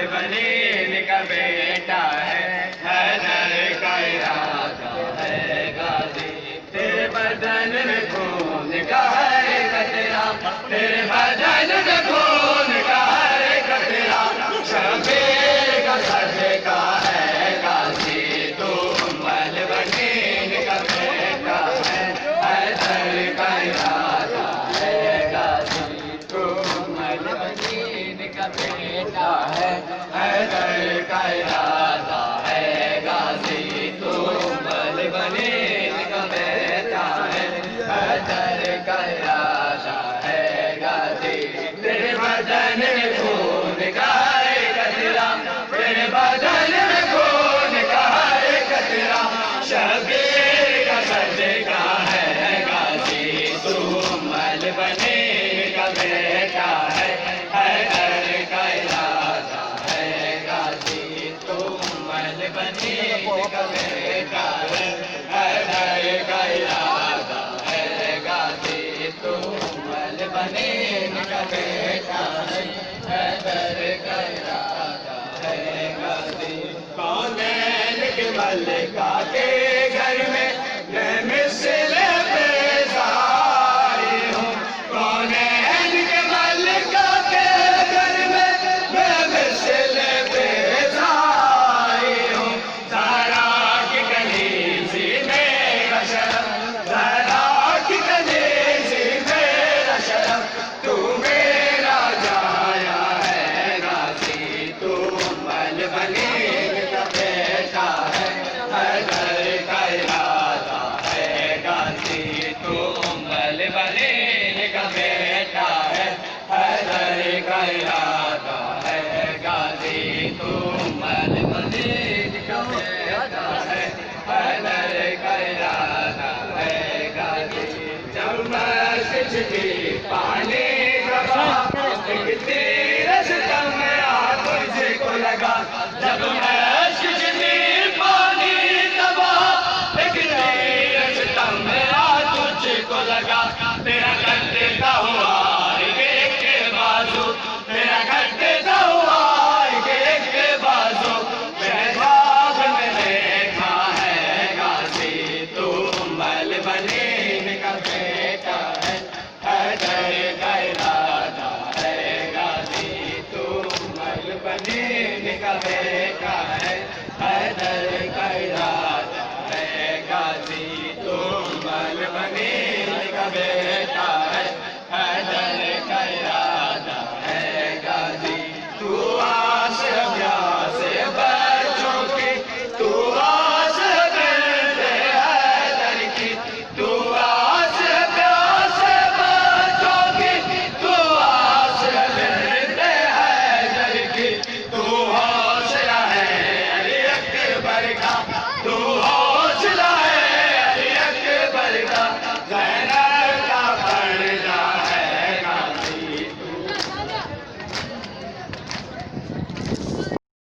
बनीन का बेटा है, हैदर का इरादा है गाजी। तेरे बदन में खून का है कतरा, तेरे बदन में खून का है कतरा, शबीर का सदका है गाजी। तू बनीन का बेटा है, हैदर का इरादा है गाजी। तू बनीन का बेटा है, हैदर का इरादा है गाजी। तू बनीन का बेटा है, हैदर का इरादा है गाजी। तेरे बदन में खून का है कतरा, तेरे बदन में खून का है कतरा, शबीर का सदका है गाजी। तू बनीन का बेटा है, हैदर का इरादा है गाजी। तू बनीन का बेटा है, हैदर का इरादा है गाजी। तू बनीन का बेटा है, हैदर का इरादा है गाजी। कौनैन के मलिका के घर में मैं मिसले बेज़ारी हूँ, कौनैन के मलिका के घर में मैं मिसले बेज़ारी हूँ। ज़हरा की कलीसी मेरा शरफ, ज़हरा की कलीसी मेरा शरफ, तू मेरा जाया है गाजी। तू बनीन का बेटा है, हैदर का इरादा है गाजी। तू बनीन का बेटा है, हैदर का इरादा है गाजी। तू बनीन का बेटा है, हैदर का इरादा है गाजी। जब मैं सिजदी पानी दबा, एक तेरस दम आ तुझको लगा। जब मैं सिजदी पानी दबा, एक तेरस दम आ तुझको लगा। तेरा करता हुआ एक बाजू, तेरा करता हुआ एक बाजू, मैं ख्वाब में देखा है गाजी। तू बनीन का बेटा है, हैदर का इरादा है गाजी। तू बनीन का